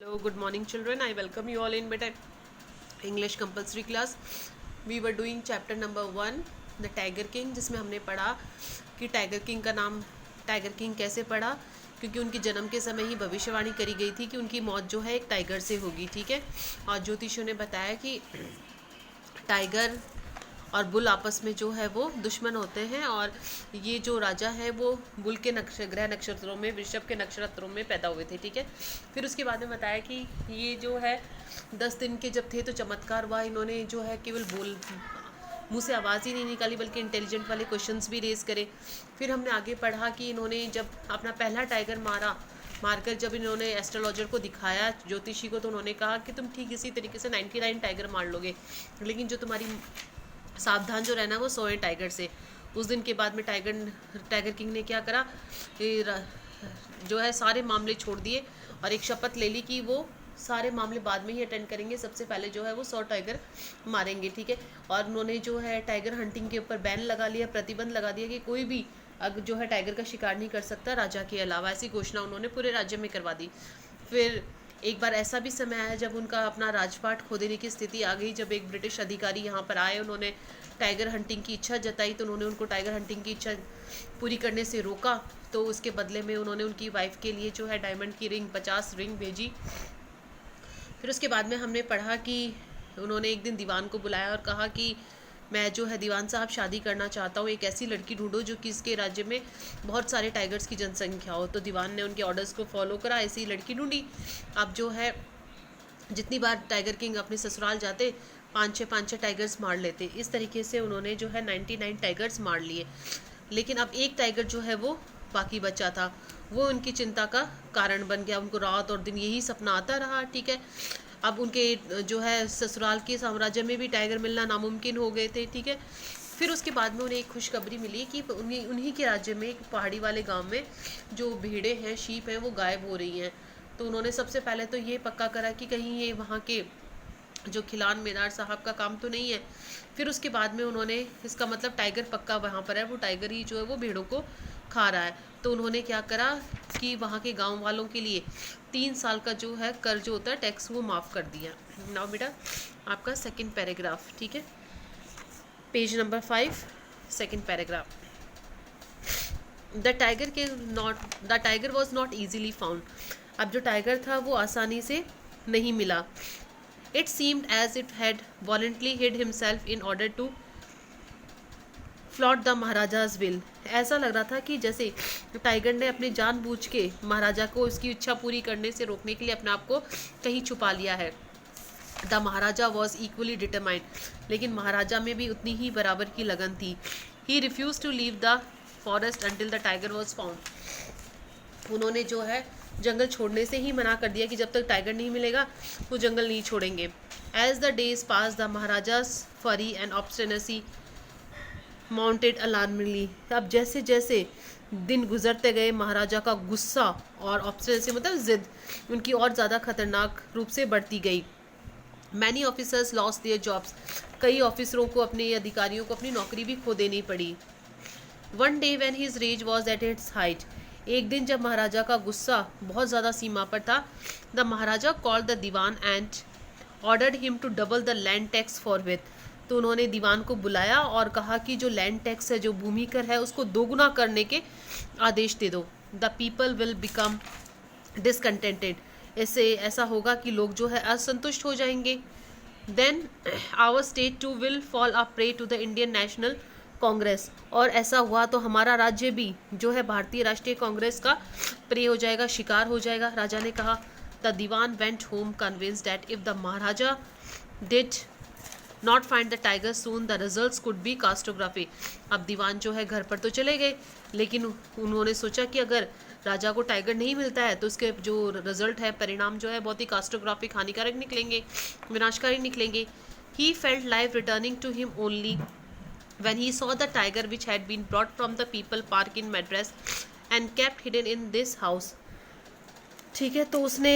Hello, good morning children. I welcome you all in beta English compulsory class. We were doing chapter number 1, The Tiger King, जिसमें हमने पढ़ा कि tiger king का नाम tiger king कैसे पड़ा, क्योंकि उनके जन्म के समय ही भविष्यवाणी करी गई थी कि उनकी मौत जो है एक टाइगर से होगी। ठीक है, और ज्योतिषियों ने बताया कि टाइगर और बुल आपस में जो है वो दुश्मन होते हैं, और ये जो राजा है वो बुल के ग्रह नक्षत्रों में, वृषभ के नक्षत्रों में पैदा हुए थे। ठीक है, फिर उसके बाद में बताया कि ये जो है 10 दिन के जब थे तो चमत्कार हुआ। इन्होंने जो है केवल मुंह से आवाज़ ही नहीं निकाली बल्कि इंटेलिजेंट वाले क्वेश्चंस भी रेज करे। फिर हमने आगे पढ़ा कि इन्होंने जब अपना पहला टाइगर मारकर जब इन्होंने एस्ट्रोलॉजर को दिखाया, ज्योतिषी को, तो उन्होंने कहा कि तुम ठीक इसी तरीके से 99 टाइगर मार लोगे, लेकिन जो तुम्हारी सावधान जो रहना वो 100 टाइगर से। उस दिन के बाद में टाइगर किंग ने क्या करा, जो है सारे मामले छोड़ दिए और एक शपथ ले ली कि वो सारे मामले बाद में ही अटेंड करेंगे, सबसे पहले जो है वो 100 टाइगर मारेंगे। ठीक है, और उन्होंने जो है टाइगर हंटिंग के ऊपर बैन लगा लिया, प्रतिबंध लगा दिया कि कोई भी जो है टाइगर का शिकार नहीं कर सकता राजा के अलावा। ऐसी घोषणा उन्होंने पूरे राज्य में करवा दी। फिर एक बार ऐसा भी समय आया जब उनका अपना राजपाट खो देने की स्थिति आ गई। जब एक ब्रिटिश अधिकारी यहाँ पर आए, उन्होंने टाइगर हंटिंग की इच्छा जताई, तो उन्होंने उनको टाइगर हंटिंग की इच्छा पूरी करने से रोका। तो उसके बदले में उन्होंने उनकी वाइफ के लिए जो है डायमंड की रिंग 50 रिंग भेजी। फिर उसके बाद में हमने पढ़ा कि उन्होंने एक दिन दीवान को बुलाया और कहा कि मैं जो है दीवान साहब शादी करना चाहता हूँ, एक ऐसी लड़की ढूंढो जो कि इसके राज्य में बहुत सारे टाइगर्स की जनसंख्या हो। तो दीवान ने उनके ऑर्डर्स को फॉलो करा, ऐसी लड़की ढूंढी। अब जो है जितनी बार टाइगर किंग अपने ससुराल जाते 5-6 टाइगर्स मार लेते। इस तरीके से उन्होंने जो है 99 टाइगर्स मार लिए, लेकिन अब एक टाइगर जो है वो बाकी बचा था। वो उनकी चिंता का कारण बन गया। उनको रात और दिन यही सपना आता रहा। ठीक है, अब उनके जो है ससुराल के साम्राज्य में भी टाइगर मिलना नामुमकिन हो गए थे। ठीक है, फिर उसके बाद में उन्हें एक खुशखबरी मिली कि उन्हीं के राज्य में एक पहाड़ी वाले गांव में जो भेड़ें हैं, शीप हैं, वो गायब हो रही हैं। तो उन्होंने सबसे पहले तो ये पक्का करा कि कहीं ये वहाँ के जो खिलान मीनार साहब का काम तो नहीं है। फिर उसके बाद में उन्होंने, इसका मतलब टाइगर पक्का वहाँ पर है, वो टाइगर ही जो है वो भेड़ों को खा रहा है। तो उन्होंने क्या करा कि वहाँ के गांव वालों के लिए 3 साल का जो है कर जो होता है टैक्स, वो माफ़ कर दिया। नाउ बेटा आपका सेकंड पैराग्राफ, ठीक है, page number 5, second paragraph. The tiger was not easily found. अब जो टाइगर था वो आसानी से नहीं मिला। It seemed as if had voluntarily hid himself in order to flout the maharaja's will. ऐसा लग रहा था कि जैसे टाइगर ने अपने जानबूझ के महाराजा को उसकी इच्छा पूरी करने से रोकने के लिए अपने आप को कहीं छुपा लिया है। The Maharaja was equally determined, लेकिन महाराजा में भी उतनी ही बराबर की लगन थी। He refuse to leave the forest until the tiger was found. उन्होंने जो है जंगल छोड़ने से ही मना कर दिया कि जब तक टाइगर नहीं मिलेगा वो जंगल नहीं छोड़ेंगे। As the days pass the maharaja's fury and obstinacy mounted alarmingly. अब जैसे जैसे दिन गुजरते गए महाराजा का गुस्सा और ऑब्स्टिनेसी मतलब जिद उनकी और ज़्यादा खतरनाक रूप से बढ़ती गई। Many officers lost their jobs. कई ऑफिसरों को, अपने अधिकारियों को अपनी नौकरी भी खो देनी पड़ी। One day when his rage was at its height. एक दिन जब महाराजा का गुस्सा बहुत ज़्यादा सीमा पर था, the maharaja called the dewan and ordered him to double the land tax forthwith. तो उन्होंने दीवान को बुलाया और कहा कि जो लैंड टैक्स है, जो भूमि कर है, उसको दोगुना करने के आदेश दे दो। The people will become discontented. इससे ऐसा होगा कि लोग जो है असंतुष्ट हो जाएंगे। Then our state too will fall a prey to the Indian National Congress. और ऐसा हुआ तो हमारा राज्य भी जो है भारतीय राष्ट्रीय कांग्रेस का प्रिय हो जाएगा, शिकार हो जाएगा। राजा ने कहा। The dewan went home convinced that if the maharaja did not find the tiger soon the results could be catastrophic. अब दीवान जो है घर पर तो चले गए, लेकिन उन्होंने सोचा कि अगर राजा को टाइगर नहीं मिलता है तो उसके जो रिजल्ट है, परिणाम जो है बहुत ही कास्टोग्राफिक, हानिकारक निकलेंगे, विनाशकारी निकलेंगे। He felt life returning to him only when he saw the tiger which had been brought from the people park in Madras and kept hidden in this house। ठीक है, तो उसने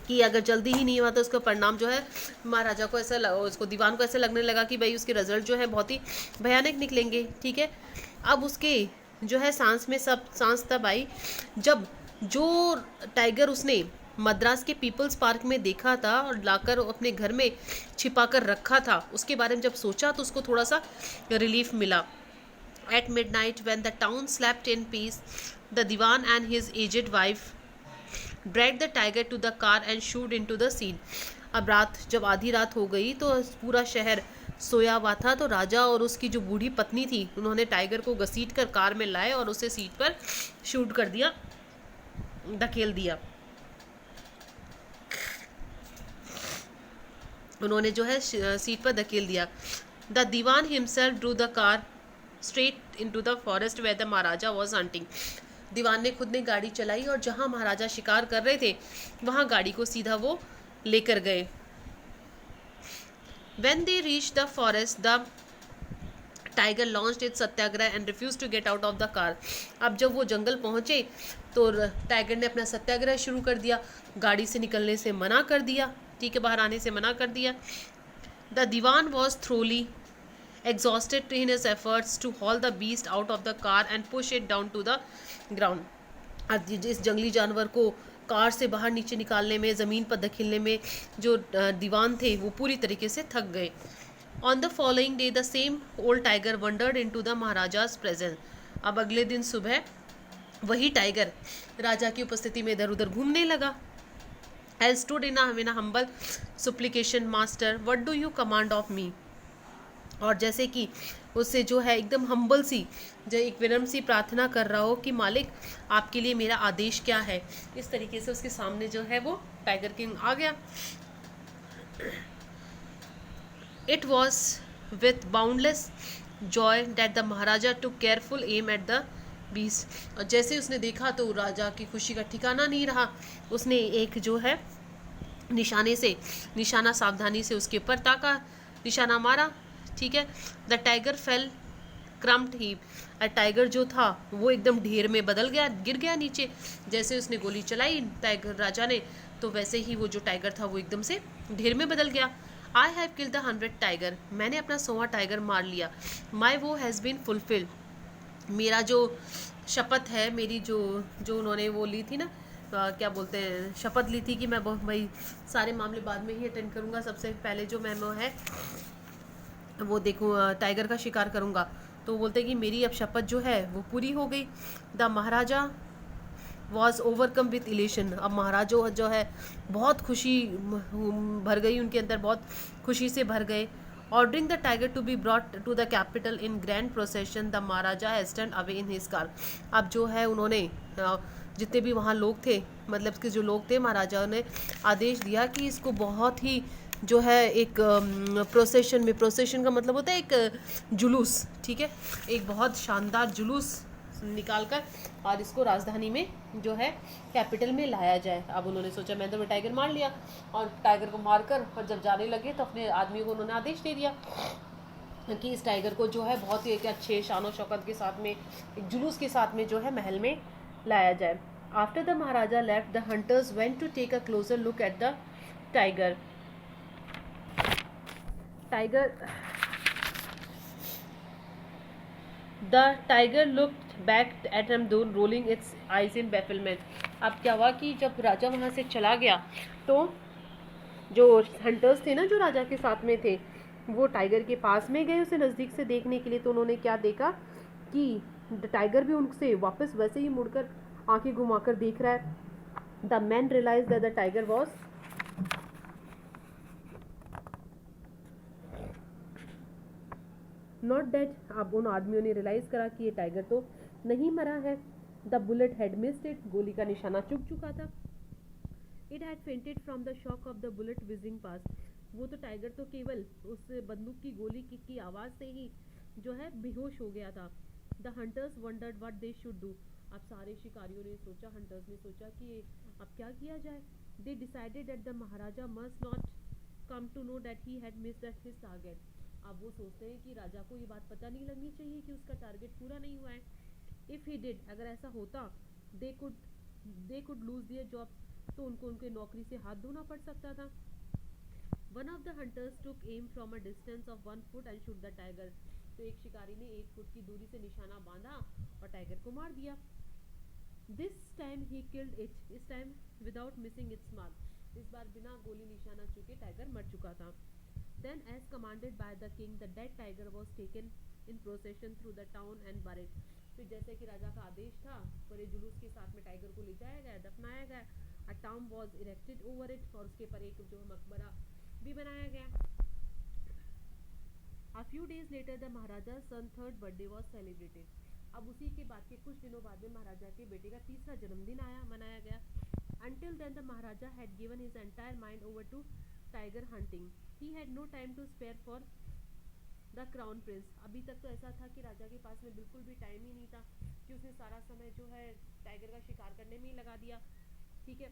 कि अगर जल्दी ही नहीं हुआ तो उसका परिणाम जो है महाराजा को ऐसा लगा, उसको दीवान को ऐसा लगने लगा कि भाई उसके रिजल्ट जो है बहुत ही भयानक निकलेंगे। ठीक है, अब उसके जो है सांस तब आई जब जो टाइगर उसने मद्रास के पीपल्स पार्क में देखा था और लाकर अपने घर में छिपा कर रखा था, उसके बारे में जब सोचा तो उसको थोड़ा सा रिलीफ मिला. At midnight, when the town slept in peace, the Diwan and his aged wife dragged the tiger to the car and shooed into the scene. अब रात जब आधी रात हो गई तो पूरा शहर सोया हुआ था, तो राजा और उसकी जो बूढ़ी पत्नी थी उन्होंने टाइगर को घसीट कर कार में लाए और उसे सीट पर शूट कर दिया, धकेल दिया. उन्होंने जो है सीट पर धकेल दिया. The dewan himself drove the car straight into the forest where the maharaja was hunting. दीवान ने खुद ने गाड़ी चलाई और जहां महाराजा शिकार कर रहे थे वहां गाड़ी को सीधा वो लेकर गए. When they reached the forest, the tiger launched its Satyagraha and refused to get out of the car. अब जब वो जंगल पहुंचे तो टाइगर ने अपना सत्याग्रह शुरू कर दिया, गाड़ी से निकलने से मना कर दिया, ठीक है, बाहर आने से मना कर दिया. The Diwan was thoroughly exhausted in his efforts to haul the beast out of the car and push it down to the ground. अब इस जंगली जानवर को कार से बाहर नीचे निकालने में, ज़मीन पर धकेलने में जो दीवान थे वो पूरी तरीके से थक गए. On the following day the same old tiger wandered into the maharaja's presence. अब अगले दिन सुबह वही टाइगर राजा की उपस्थिति में इधर उधर घूमने लगा. I stood in a humble supplication, master, what do you command of me? और जैसे कि उससे जो है एकदम हम्बल सी, जो एक विनम्र सी प्रार्थना कर रहा हो कि मालिक आपके लिए मेरा आदेश क्या है, इस तरीके से उसके सामने जो है वो टाइगर किंग आ गया. It was with boundless joy that the Maharaja took careful aim at the beast. और जैसे ही उसने देखा तो राजा की खुशी का ठिकाना नहीं रहा. उसने एक जो है निशाना सावधानी से उसके ऊपर ताका, निशाना मारा, ठीक है. The tiger fell crumpled heap. Tiger जो था वो एकदम ढेर में बदल गया, गिर गया नीचे. जैसे उसने गोली चलाई टाइगर राजा ने, तो वैसे ही वो जो टाइगर था वो एकदम से ढेर में बदल गया. I have killed the 100 tiger. मैंने अपना 100वां टाइगर मार लिया. माई वो हैज़ बीन फुलफिल्ड. मेरा जो शपथ है, मेरी जो उन्होंने वो ली थी ना, क्या बोलते हैं, शपथ ली थी कि मैं भाई सारे मामले बाद में ही अटेंड करूँगा, सबसे पहले जो मैं वो है वो देखूँ टाइगर का शिकार करूँगा. तो बोलते कि मेरी अब शपथ जो है वो पूरी हो गई. The Maharaja was overcome with elation. अब महाराजा जो है बहुत खुशी भर गई उनके अंदर, बहुत खुशी से भर गए. Ordering the tiger to be brought to the capital in grand procession, the maharaja hastened away in his car. अब जो है उन्होंने जितने भी वहाँ लोग थे, मतलब कि जो लोग थे, महाराजा ने आदेश दिया कि इसको बहुत ही जो है एक प्रोसेशन में, प्रोसेशन का मतलब होता है एक जुलूस, ठीक है, एक बहुत शानदार जुलूस निकालकर और इसको राजधानी में जो है कैपिटल में लाया जाए. अब उन्होंने सोचा मैं तो टाइगर मार लिया, और टाइगर को मारकर और जब जाने लगे तो अपने आदमी को उन्होंने आदेश दे दिया कि इस टाइगर को जो है बहुत ही एक अच्छे शानो शौकत के साथ में, एक जुलूस के साथ में जो है महल में लाया जाए. After the Maharaja left, the hunters went to take a closer look at the tiger. The tiger looked back at him, rolling its eyes in bafflement. अब क्या हुआ कि जब राजा वहाँ से चला गया तो जो हंटर्स थे ना, जो राजा के साथ में थे, वो टाइगर के पास में गए उसे नज़दीक से देखने के लिए. तो उन्होंने क्या देखा कि टाइगर भी उनसे वापस वैसे ही मुड़कर आंखें घुमाकर देख रहा है. The man realize that the tiger was not dead. अब उन आदमियों ने रियलाइज करा कि ये टाइगर तो नहीं मरा है. The bullet had missed it. गोली का निशाना चुक चुका था. It had fainted from the shock of the bullet whizzing past. वो तो टाइगर तो केवल उस बंदूक की गोली की आवाज़ से ही जो है बेहोश हो गया था. The hunters wondered what they should do. अब सारे शिकारियों ने सोचा, हंटर्स ने सोचा कि अब क्या किया जाए. They decided that the Maharaja must not come to know that he had missed his target. अब वो सोचते हैं कि राजा को ये बात पता नहीं लगनी चाहिए कि उसका टारगेट पूरा नहीं हुआ है. इफ़ ही डिड, अगर ऐसा होता, they could lose their job. तो उनको उनके नौकरी से हाथ धोना पड़ सकता था. One of the hunters took am from a distance of 1 foot and shoot the tiger. तो एक शिकारी ने 1 फुट की दूरी से निशाना बांधा और टाइगर को मार दिया. This time he killed it, this time without missing its mark, इस बार बिना गोली निशाना चुके टाइगर मर चुका था। Then as commanded by the king the dead tiger was taken in procession through the town and buried. फिर जैसे कि राजा का आदेश था, बड़े जुलूस के साथ में टाइगर को ले जाया गया, दफनाया गया। अ town was erected over it, और उसके पर एक जो मकबरा भी बनाया गया। A few days later the Maharaja's son third birthday was celebrated। अब उसी के बाद के कुछ दिनों बाद में महाराजा के बेटे का तीसरा जन्मदिन आया, मनाया गया। Until then the Maharaja had given his entire mind over to tiger hunting। He had no time to spare for the crown Prince. अभी तक तो ऐसा था कि राजा के पास में बिल्कुल भी टाइम ही नहीं था, कि उसने सारा समय जो है टाइगर का शिकार करने में ही लगा दिया। ठीक है,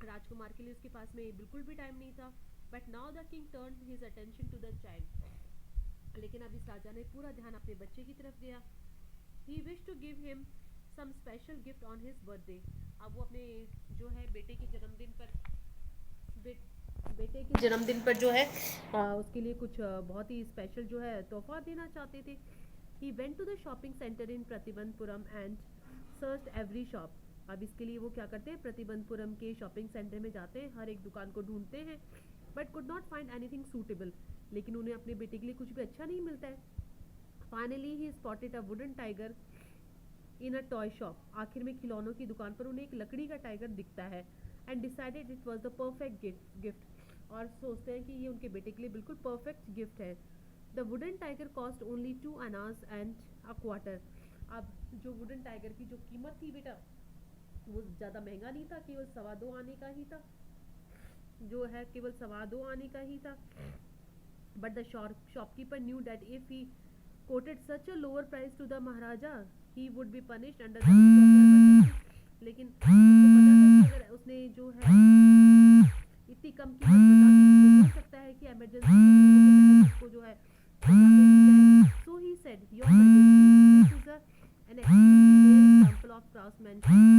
राजकुमार के लिए उसके पास में बिल्कुल भी टाइम नहीं था। But now the king turn his attention to the child. लेकिन अब इस राजा ने पूरा ध्यान अपने बच्चे की तरफ दिया। He wish to give him some special gift on his birthday. अब वो अपने जो है बेटे के जन्मदिन पर बेटे के जन्मदिन पर जो है उसके लिए कुछ बहुत ही स्पेशल जो है तोहफा देना चाहते थे। He went to the shopping centre in Pratibandapuram and search every shop. अब इसके लिए वो क्या करते हैं, प्रतिबंधपुरम के शॉपिंग सेंटर में जाते हैं, हर एक दुकान को ढूंढते हैं, but could not find anything suitable. लेकिन उन्हें अपने बेटे के लिए कुछ भी अच्छा नहीं मिलता है। Finally he spotted a wooden tiger in a toy shop. आखिर में खिलौनों की दुकान पर उन्हें एक लकड़ी का टाइगर दिखता है। And decided it was the perfect gift, और सोचते हैं कि ये उनके बेटे के लिए बिल्कुल परफेक्ट गिफ्ट है। The wooden tiger cost only 2 annas and a quarter. अब जो वुडन टाइगर की जो कीमत थी बेटा, वो ज़्यादा महंगा नहीं था, केवल 2.25 आने का ही था, जो है केवल 2.25 आने का ही था। But the shopkeeper knew that if he quoted such a lower price to the Maharaja, he would be punished under the heat of the emergency। लेकिन उसको पता था कि अगर उसने जो है इतनी कम कीमत बता दी तो हो सकता है कि इमरजेंसी के नियमों के तहत उसको जो है सजा दे दी जाए। So he said, your majesty, this is an extremely rare example of craftsmanship